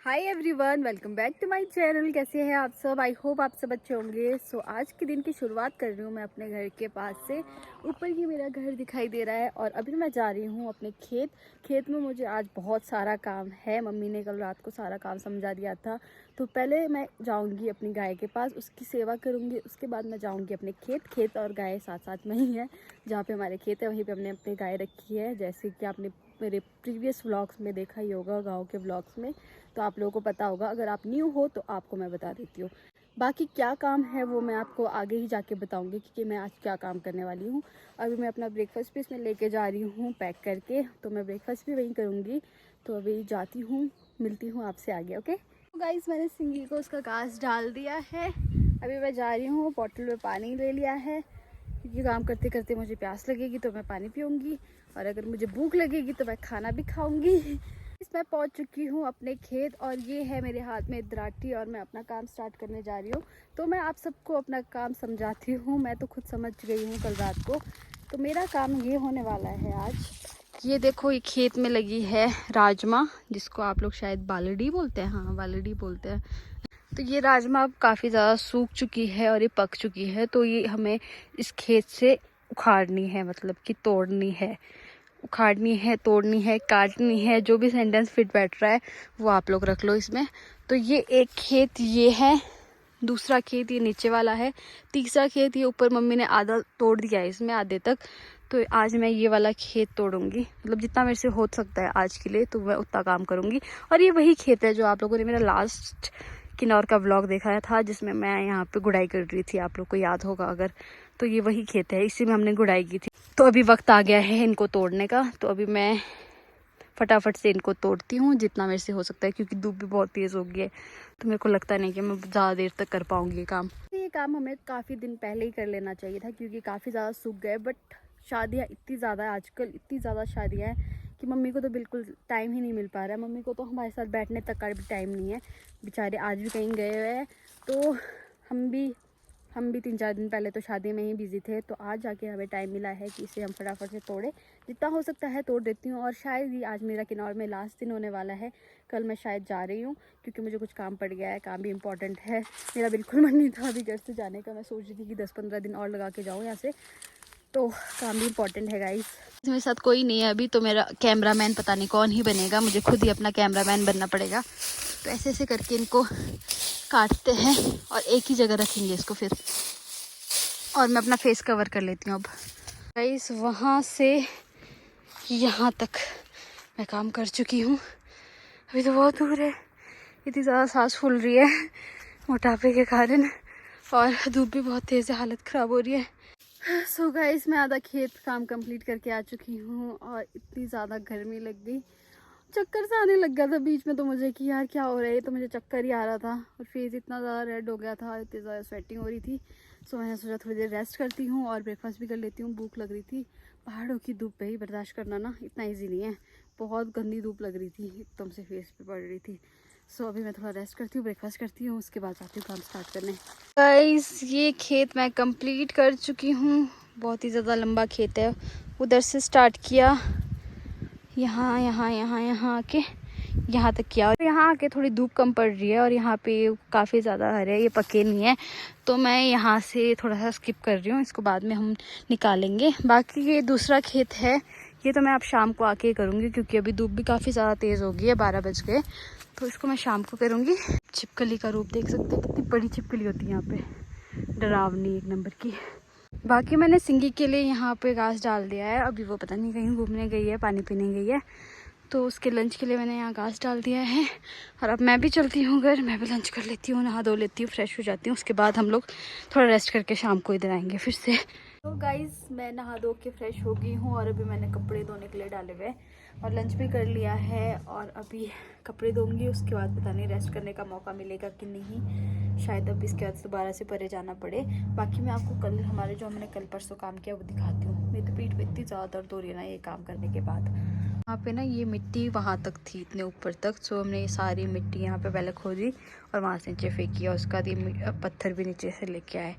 Hi everyone, welcome back to my channel. कैसे हैं आप सब? आई होप आप सब अच्छे होंगे। सो आज के दिन की शुरुआत कर रही हूँ मैं अपने घर के पास से। ऊपर ही मेरा घर दिखाई दे रहा है और अभी मैं जा रही हूँ अपने खेत में। मुझे आज बहुत सारा काम है। मम्मी ने कल रात को सारा काम समझा दिया था। तो पहले मैं जाऊँगी अपनी गाय के पास, उसकी सेवा करूँगी। उसके बाद मैं जाऊँगी अपने खेत और गाय साथ साथ में ही है। जहाँ पे हमारे खेत है वहीं पे हमने अपनी गाय रखी है। जैसे कि आपने मेरे प्रीवियस व्लॉग्स में देखा ही होगा, गाँव के व्लॉग्स में, तो आप लोगों को पता होगा। अगर आप न्यू हो तो आपको मैं बता देती हूँ। बाकी क्या काम है वो मैं आपको आगे ही जाके बताऊंगी कि मैं आज क्या काम करने वाली हूँ। अभी मैं अपना ब्रेकफास्ट भी इसमें लेके जा रही हूँ पैक करके, तो मैं ब्रेकफास्ट भी वहीं करूँगी। तो अभी जाती हूँ, मिलती हूँ आपसे आगे। ओके तो गाइस, मैंने सिंगी को उसका घास डाल दिया है। अभी मैं जा रही हूँ, बॉटल में पानी ले लिया है क्योंकि काम करते करते मुझे प्यास लगेगी तो मैं पानी पीऊँगी, और अगर मुझे भूख लगेगी तो मैं खाना भी खाऊँगी। मैं पहुंच चुकी हूँ अपने खेत और ये है मेरे हाथ में दराटी और मैं अपना काम स्टार्ट करने जा रही हूँ। तो मैं आप सबको अपना काम समझाती हूँ। मैं तो खुद समझ गई हूँ कल रात को। तो मेरा काम ये होने वाला है आज। ये देखो, ये खेत में लगी है राजमा, जिसको आप लोग शायद बालड़ी बोलते हैं। हाँ, बालड़ी बोलते हैं। तो ये राजमा अब काफ़ी ज़्यादा सूख चुकी है और ये पक चुकी है। तो ये हमें इस खेत से उखाड़नी है, मतलब कि तोड़नी है। उखाड़नी है, तोड़नी है, काटनी है, जो भी सेंटेंस फिट बैठ रहा है वो आप लोग रख लो इसमें। तो ये एक खेत ये है, दूसरा खेत ये नीचे वाला है, तीसरा खेत ये ऊपर मम्मी ने आधा तोड़ दिया है इसमें आधे तक। तो आज मैं ये वाला खेत तोड़ूंगी, मतलब जितना मेरे से हो सकता है आज के लिए तो मैं उतना काम करूंगी। और ये वही खेत है जो आप लोगों ने मेरा लास्ट किन्नौर का व्लॉग देखा था, जिसमें मैं यहाँ पे गुड़ाई कर रही थी, आप लोग को याद होगा अगर। तो ये वही खेत है, इसी में हमने गुड़ाई की थी। तो अभी वक्त आ गया है इनको तोड़ने का। तो अभी मैं फटाफट से इनको तोड़ती हूँ जितना मेरे से हो सकता है, क्योंकि धूप भी बहुत तेज़ हो गई है। तो मेरे को लगता नहीं कि मैं ज़्यादा देर तक कर पाऊँगी ये काम। ये काम हमें काफ़ी दिन पहले ही कर लेना चाहिए था, क्योंकि काफ़ी ज़्यादा सूख गए। बट शादियाँ इतनी ज़्यादा है आजकल, इतनी ज़्यादा शादियाँ हैं कि मम्मी को तो बिल्कुल टाइम ही नहीं मिल पा रहा है। मम्मी को तो हमारे साथ बैठने तक का भी टाइम नहीं है। बेचारे आज भी कहीं गए हुए हैं। तो हम भी 3-4 दिन पहले तो शादी में ही बिजी थे। तो आज जाके हमें टाइम मिला है कि इसे हम फटाफट से तोड़े। जितना हो सकता है तोड़ देती हूँ। और शायद ही आज मेरा किन्नौर में लास्ट दिन होने वाला है। कल मैं शायद जा रही हूँ क्योंकि मुझे कुछ काम पड़ गया है। काम भी इम्पोर्टेंट है। मेरा बिल्कुल मन नहीं था अभी घर से जाने का। मैं सोच रही थी कि 10-15 दिन और लगा के जाऊँ यहाँ से। तो काम भी इम्पोर्टेंट है गाइस। मेरे साथ कोई नहीं है अभी, तो मेरा कैमरामैन पता नहीं कौन ही बनेगा। मुझे खुद ही अपना कैमरामैन बनना पड़ेगा। तो ऐसे ऐसे करके इनको काटते हैं और एक ही जगह रखेंगे इसको फिर। और मैं अपना फेस कवर कर लेती हूँ अब। गाइस, वहाँ से यहाँ तक मैं काम कर चुकी हूँ। अभी तो बहुत दूर है, इतनी ज़्यादा सांस फूल रही है मोटापे के कारण, और धूप भी बहुत तेज़ है, हालत ख़राब हो रही है। सो गाइस, मैं आधा खेत काम कंप्लीट करके आ चुकी हूँ और इतनी ज़्यादा गर्मी लग गई, चक्कर सा आने लग गया था बीच में तो मुझे कि यार क्या हो रहा है। तो मुझे चक्कर ही आ रहा था और फेस इतना ज़्यादा रेड हो गया था, इतनी ज़्यादा स्वेटिंग हो रही थी। सो मैंने सोचा थोड़ी देर रेस्ट करती हूँ और ब्रेकफास्ट भी कर लेती हूँ। भूख लग रही थी। पहाड़ों की धूप पे ही बर्दाश्त करना ना इतना ईजी नहीं है। बहुत गंदी धूप लग रही थी, एकदम से फेस पे पड़ रही थी। सो अभी मैं थोड़ा रेस्ट करती हूँ, ब्रेकफास्ट करती हूँ, उसके बाद जाती हूँ काम स्टार्ट करने। गाइस, ये खेत मैं कंप्लीट कर चुकी हूँ। बहुत ही ज़्यादा लंबा खेत है। उधर से स्टार्ट किया, यहाँ यहाँ यहाँ यहाँ आके यहाँ तक किया। और यहाँ आके थोड़ी धूप कम पड़ रही है और यहाँ पे काफ़ी ज़्यादा हरे, ये पके नहीं है। तो मैं यहाँ से थोड़ा सा स्किप कर रही हूँ, इसको बाद में हम निकालेंगे। बाकी ये दूसरा खेत है, ये तो मैं अब शाम को आके करूँगी क्योंकि अभी धूप भी काफ़ी ज़्यादा तेज़ हो गई है, 12 बज गए। तो इसको मैं शाम को करूँगी। छिपकली का रूप देख सकते हैं, कितनी बड़ी छिपकली होती है यहाँ पे, डरावनी एक नंबर की। बाकी मैंने सिंगी के लिए यहाँ पे घास डाल दिया है। अभी वो पता नहीं कहीं घूमने गई है, पानी पीने गई है। तो उसके लंच के लिए मैंने यहाँ घास डाल दिया है। और अब मैं भी चलती हूँ घर, मैं भी लंच कर लेती हूँ, नहा धो लेती हूँ, फ्रेश हो जाती हूँ। उसके बाद हम लोग थोड़ा रेस्ट करके शाम को इधर आएंगे फिर से। तो गाइज़, मैं नहा धो के फ्रेश हो गई हूँ और अभी मैंने कपड़े धोने के लिए डाले हुए और लंच भी कर लिया है। और अभी कपड़े धोंगी, उसके बाद पता नहीं रेस्ट करने का मौका मिलेगा कि नहीं। शायद अब इसके बाद दोबारा से परे जाना पड़े। बाकी मैं आपको कल हमारे जो हमने कल परसों काम किया वो दिखाती हूँ। मेरी तो पीठ में इतनी ज़्यादा दर्द हो रही है ना ये काम करने के बाद। वहाँ पे ना ये मिट्टी वहाँ तक थी, इतने ऊपर तक। सो हमने ये सारी मिट्टी यहाँ पे पहले खोदी और वहाँ से नीचे फेंकी और उसका ये पत्थर भी नीचे से लेके आए।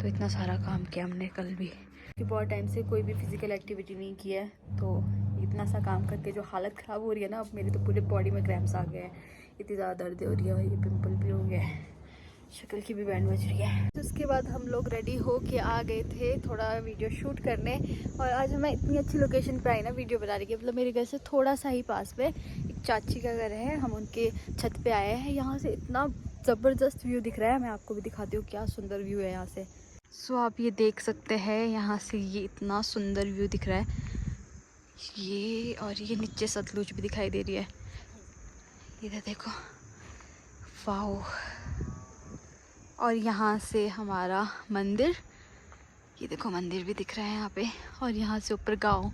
तो इतना सारा काम किया हमने कल भी, कि बहुत टाइम से कोई भी फिजिकल एक्टिविटी नहीं की है। तो इतना सा काम करके जो हालत ख़राब हो रही है ना, अब मेरी तो पूरे बॉडी में क्रैम्प्स आ गए हैं। इतनी ज़्यादा दर्द हो रही है और ये पिंपल भी हो गया है, शक्ल की भी बैंड बज रही है। तो उसके बाद हम लोग रेडी हो के आ गए थे थोड़ा वीडियो शूट करने। और आज मैं इतनी अच्छी लोकेशन पर आई ना वीडियो बनाने की, मतलब मेरे घर से थोड़ा सा ही पास में एक चाची का घर है, हम उनके छत पे आए हैं। यहाँ से इतना ज़बरदस्त व्यू दिख रहा है, मैं आपको भी दिखाती हूँ क्या सुंदर व्यू है यहाँ से। सो आप ये देख सकते हैं यहाँ से, ये इतना सुंदर व्यू दिख रहा है ये। और ये नीचे सतलुज भी दिखाई दे रही है, इधर देखो, वाओ। और यहाँ से हमारा मंदिर, ये देखो मंदिर भी दिख रहा है यहाँ पे। और यहाँ से ऊपर गाँव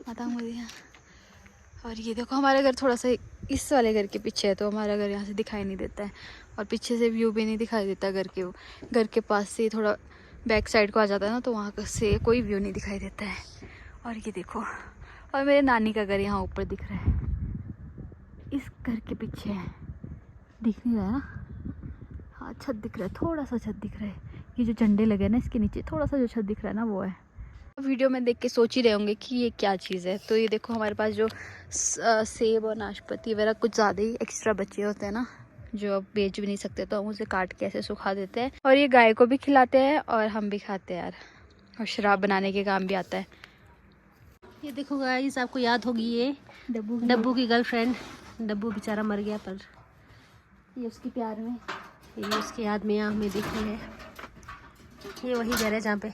माता मुझे। और ये देखो हमारा घर थोड़ा सा इस वाले घर के पीछे है, तो हमारा घर यहाँ से दिखाई नहीं देता है। और पीछे से व्यू भी नहीं दिखाई देता घर के पास से थोड़ा बैक साइड को आ जाता है ना, तो वहाँ से कोई व्यू नहीं दिखाई देता है। और ये देखो, और मेरे नानी का घर यहाँ ऊपर दिख रहा है, इस घर के पीछे है, दिख नहीं रहा है ना। हाँ छत दिख रहा है, थोड़ा सा छत दिख रहा है, ये जो झंडे लगे हैं ना इसके नीचे थोड़ा सा जो छत दिख रहा है ना वो है। वीडियो में देख के सोच ही रहे होंगे कि ये क्या चीज़ है। तो ये देखो हमारे पास जो सेब और नाशपाती वगैरह कुछ ज़्यादा ही एक्स्ट्रा बचे होते हैं ना, जो अब बेच भी नहीं सकते, तो हम उसे काट के ऐसे सुखा देते हैं। और ये गाय को भी खिलाते हैं और हम भी खाते हैं यार, और शराब बनाने के काम भी आता है। ये देखो गाइस, आपको याद होगी ये डब्बू की गर्लफ्रेंड। डब्बू बेचारा मर गया, पर ये उसके प्यार में, ये उसकी याद में आँख में दिख रही है। ये वही घर है जहाँ पे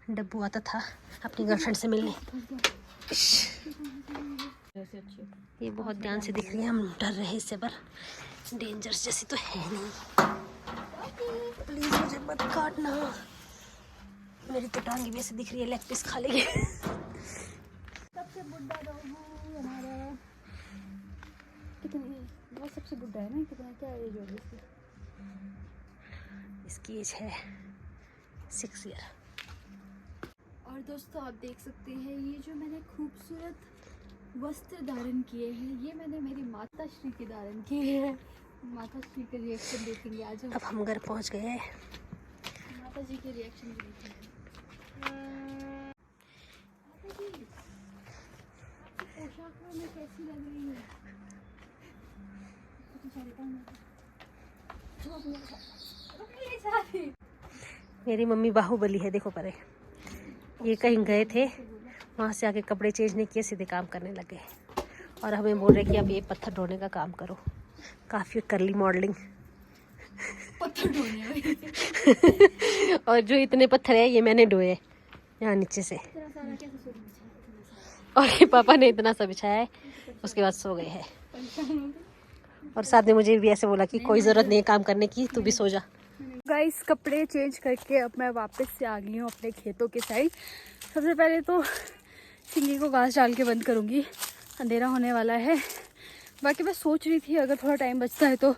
डब्बू आता था अपनी गर्लफ्रेंड से मिलने। ये बहुत ध्यान से दिख रही है, हम डर रहे हैं इससे, पर डेंजरस जैसी तो है नहीं। प्लीज मुझे मत काटना, मेरी तो टांगी भी ऐसे दिख रही है, लेग पीस खा लेगी। सबसे बुढ़ा डॉग हमारा, कितनी वो सबसे बुढ़ा है ना, कितना क्या एज होगी इसकी? इसकी एज है 6 ईयर। और दोस्तों आप देख सकते हैं ये जो मैंने खूबसूरत वस्त्र धारण किए हैं, ये मैंने मेरी माता श्री के धारण किए हैं। माता श्री के रिएक्शन देखेंगे आज अब हम घर पहुंच गए हैं, माता जी के रिएक्शन भी देखेंगे। माता जी आपकी पोशाक में कैसी लग रही है? मेरी मम्मी बाहुबली है, देखो परे। ये कहीं गए थे, वहाँ से आके कपड़े चेंज नहीं किए, सीधे काम करने लगे। और हमें बोल रहे कि अब ये पत्थर ढोने का काम करो। काफ़ी करली मॉडलिंग। पत्थर ढोने और जो इतने पत्थर है ये मैंने ढोए यहाँ नीचे से, और ये पापा ने इतना सा बिछाया है, उसके बाद सो गए हैं। और साथ में मुझे भी ऐसे बोला कि कोई ज़रूरत नहीं है काम करने की, तू भी सो जा। गाइस कपड़े चेंज करके अब मैं वापस से आ गई हूँ अपने खेतों के साइड। सबसे पहले तो सिंगी को घास डाल के बंद करूँगी, अंधेरा होने वाला है। बाकी मैं सोच रही थी अगर थोड़ा टाइम बचता है तो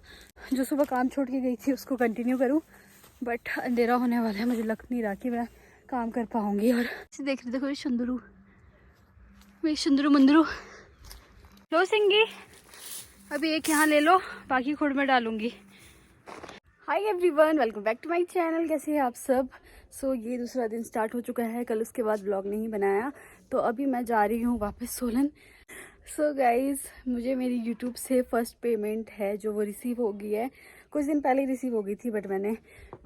जो सुबह काम छोड़ के गई थी उसको कंटिन्यू करूँ, बट अंधेरा होने वाला है, मुझे लग नहीं रहा कि मैं काम कर पाऊँगी। और देख रही देखो ये सुंदरू, मेरी सुंदरू मंदरू। लो सिंगी, अभी एक यहाँ ले लो, बाकी खुद में डालूँगी। Hi everyone, welcome back to my channel. कैसे हैं आप सब? ये दूसरा दिन स्टार्ट हो चुका है, कल उसके बाद ब्लॉग नहीं बनाया, तो अभी मैं जा रही हूँ वापस सोलन। गाइज़ मुझे मेरी यूट्यूब से फर्स्ट पेमेंट है जो वो रिसीव हो गई है, कुछ दिन पहले ही रिसीव हो गई थी, बट मैंने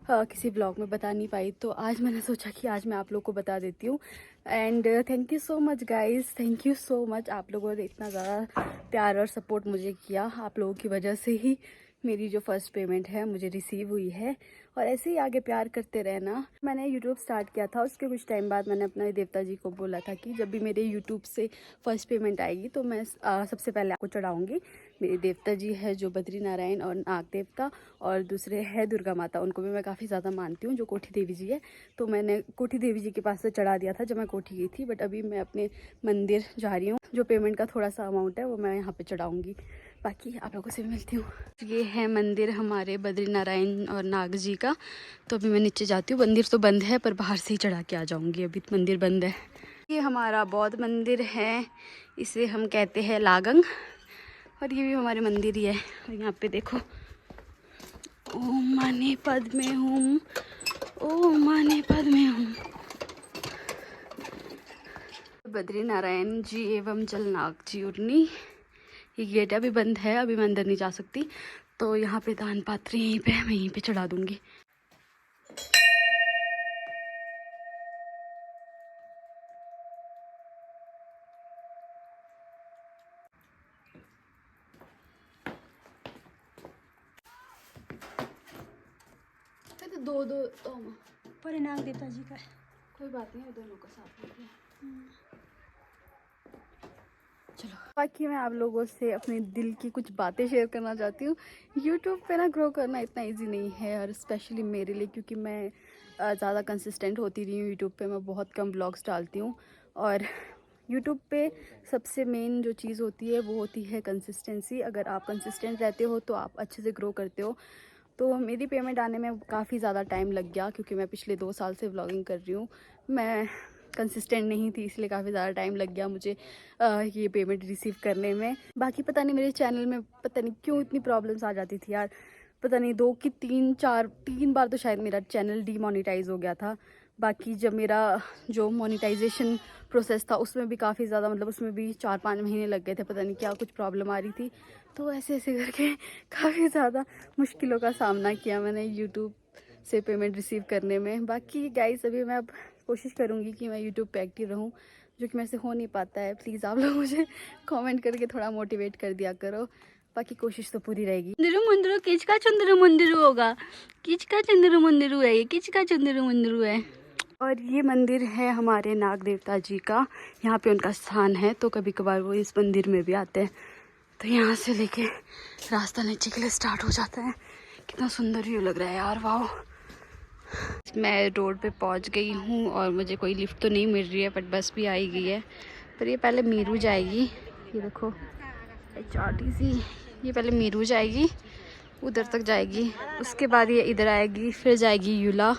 किसी ब्लॉग में बता नहीं पाई, तो आज मैंने सोचा कि आज मैं आप लोग को बता देती हूँ। And thank you so much guys, thank you so much. आप लोगों ने इतना ज़्यादा प्यार और सपोर्ट मुझे किया, आप लोगों की वजह से ही मेरी जो फर्स्ट पेमेंट है मुझे रिसीव हुई है। और ऐसे ही आगे प्यार करते रहना। मैंने यूट्यूब स्टार्ट किया था, उसके कुछ टाइम बाद मैंने अपने देवता जी को बोला था कि जब भी मेरे यूट्यूब से फर्स्ट पेमेंट आएगी तो मैं सबसे पहले आपको चढ़ाऊँगी। मेरे देवता जी है जो बद्री नारायण और नाग देवता, और दूसरे है दुर्गा माता, उनको भी मैं काफ़ी ज़्यादा मानती हूँ, जो कोठी देवी जी है। तो मैंने कोठी देवी जी के पास से चढ़ा दिया था जब मैं कोठी गई थी, बट अभी मैं अपने मंदिर जा रही हूँ, जो पेमेंट का थोड़ा सा अमाउंट है वो मैं यहाँ पर चढ़ाऊँगी। बाकी आप लोगों से भी मिलती हूँ। ये है मंदिर हमारे बद्री नारायण और नाग जी का। तो अभी मैं नीचे जाती हूँ, मंदिर तो बंद है पर बाहर से ही चढ़ा के आ जाऊँगी, अभी मंदिर बंद है। ये हमारा बौद्ध मंदिर है, इसे हम कहते हैं लागंग, और ये भी हमारे मंदिर ही है। और यहाँ पे देखो, ओम माने पद में हूँ, ओम माने पद में हूँ। बद्रीनारायण जी एवं जलनाग जी उर्नी। ये गेट अभी बंद है, अभी मैं अंदर नहीं जा सकती, तो यहाँ पे दान पात्र यहीं पे मैं यहीं पे चढ़ा दूँगी। तो दो दो पर नाग देवता जी का कोई बात नहीं है, दोनों का साथ में। चलो, बाकी मैं आप लोगों से अपने दिल की कुछ बातें शेयर करना चाहती हूँ। यूट्यूब पे ना ग्रो करना इतना इजी नहीं है, और स्पेशली मेरे लिए, क्योंकि मैं ज़्यादा कंसिस्टेंट होती रही हूँ यूट्यूब पे। मैं बहुत कम ब्लॉग्स डालती हूँ, और यूट्यूब पे सबसे मेन जो चीज़ होती है वो होती है कंसिस्टेंसी। अगर आप कंसिस्टेंट रहते हो तो आप अच्छे से ग्रो करते हो। तो मेरी पेमेंट आने में काफ़ी ज़्यादा टाइम लग गया, क्योंकि मैं पिछले 2 साल से व्लॉगिंग कर रही हूँ। मैं कंसिस्टेंट नहीं थी, इसलिए काफ़ी ज़्यादा टाइम लग गया मुझे ये पेमेंट रिसीव करने में। बाकी पता नहीं मेरे चैनल में पता नहीं क्यों इतनी प्रॉब्लम्स आ जाती थी यार। पता नहीं 2 की 3 बार तो शायद मेरा चैनल डीमोनेटाइज हो गया था। बाकी जब मेरा जो मोनेटाइजेशन प्रोसेस था उसमें भी काफ़ी ज़्यादा, मतलब उसमें भी 4-5 महीने लग गए थे। पता नहीं क्या कुछ प्रॉब्लम आ रही थी। तो ऐसे ऐसे करके काफ़ी ज़्यादा मुश्किलों का सामना किया मैंने यूट्यूब से पेमेंट रिसीव करने में। बाकी गाइस, अभी मैं अब कोशिश करूँगी कि मैं यूट्यूब पे एक्टिव रहूँ, जो कि मेरे से हो नहीं पाता है। प्लीज़ आप लोग मुझे कमेंट करके थोड़ा मोटिवेट कर दिया करो। बाकी कोशिश तो पूरी रहेगी। मंदिर किचका चंद्र मंदिर होगा, किचका चंद्र मंदिर है, ये किचका चंद्र मंदिर है। और ये मंदिर है हमारे नाग देवता जी का, यहाँ पे उनका स्थान है। तो कभी कभार वो इस मंदिर में भी आते हैं। तो यहाँ से लेके रास्ता नीचे के लिए स्टार्ट हो जाता है। कितना सुंदर व्यू लग रहा है यार, वाह। मैं रोड पे पहुँच गई हूँ, और मुझे कोई लिफ्ट तो नहीं मिल रही है, बट बस भी आई गई है। पर ये पहले मीरू जाएगी, ये देखो HRTC, ये पहले मीरू जाएगी, उधर तक जाएगी, उसके बाद ये इधर आएगी, फिर जाएगी यूला,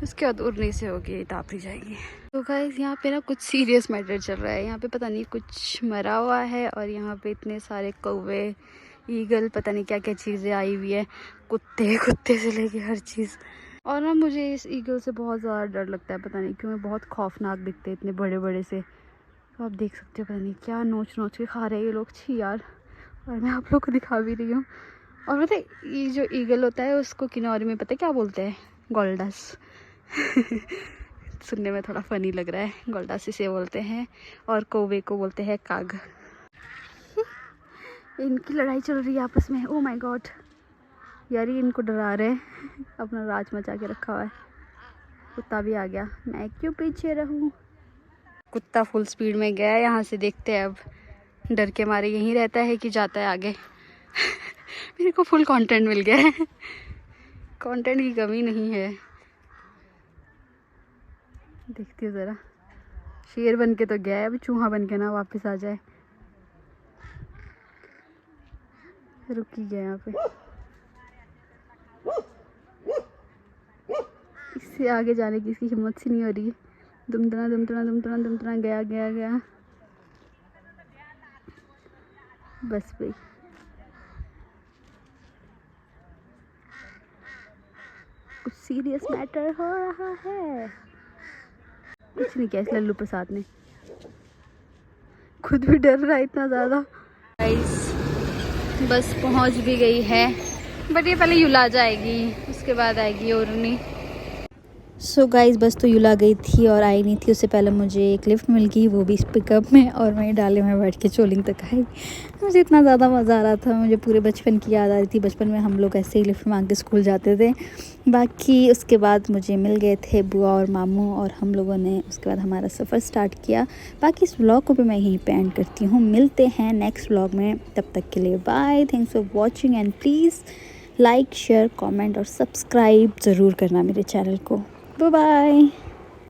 उसके बाद उड़ने से होगी टापरी जाएगी। तो गाइस, यहाँ पे ना कुछ सीरियस मैटर चल रहा है। यहाँ पे पता नहीं कुछ मरा हुआ है, और यहाँ पे इतने सारे कौवे, ईगल, पता नहीं क्या क्या चीज़ें आई हुई है, कुत्ते से लेके हर चीज़। और ना मुझे इस ईगल से बहुत ज़्यादा डर लगता है, पता नहीं क्यों। मैं बहुत खौफनाक दिखते हैं इतने बड़े बड़े से। तो आप देख सकते हो, पता नहीं क्या नोच नोच के खा रहे हैं ये लोग, छी यार। और मैं आप लोग को दिखा भी रही हूँ। और पता है ये जो ईगल होता है उसको किन्नौरी में पता है क्या बोलते हैं? गोल्डस। सुनने में थोड़ा फनी लग रहा है, गोल्डस इसे बोलते हैं, और कौवे को बोलते हैं काग। इनकी लड़ाई चल रही है आपस में। ओह माय गॉड यार, ये इनको डरा रहे हैं, अपना राज मचा के रखा हुआ है। कुत्ता भी आ गया, मैं क्यों पीछे रहूं। कुत्ता फुल स्पीड में गया है, यहाँ से देखते हैं अब। डर के मारे यहीं रहता है कि जाता है आगे। मेरे को फुल कंटेंट मिल गया है, कंटेंट की कमी नहीं है। देखती हूँ ज़रा, शेर बन के तो गया है, अभी चूहा बन के ना वापस आ जाए। रुक ही गया यहाँ पे, इससे आगे जाने की इसकी हिम्मत सी नहीं हो रही। दुमदना दुमदना दुमदना दुमदना, गया गया गया, बस भाई। कुछ सीरियस मैटर हो रहा है। कुछ नहीं किया इस लल्लू प्रसाद ने, खुद भी डर रहा है इतना ज़्यादा। गाइस, बस पहुंच भी गई है, बट ये पहले युला जाएगी, उसके बाद आएगी उर्नी। सो गाइस, बस तो युला गई थी और आई नहीं थी। उससे पहले मुझे एक लिफ्ट मिल गई, वो भी इस पिकअप में, और मैं डाले में बैठ के चोलिंग तक आई। मुझे इतना ज़्यादा मज़ा आ रहा था, मुझे पूरे बचपन की याद आ रही थी। बचपन में हम लोग ऐसे ही लिफ्ट मांग के स्कूल जाते थे। बाकी उसके बाद मुझे मिल गए थे बुआ और मामू, और हम लोगों ने उसके बाद हमारा सफ़र स्टार्ट किया। बाकी इस व्लॉग को भी मैं यहीं पे एंड करती हूँ। मिलते हैं नेक्स्ट व्लॉग में, तब तक के लिए bye. Thanks for watching, and please like, share, comment और सब्सक्राइब ज़रूर करना मेरे चैनल को। Bye bye.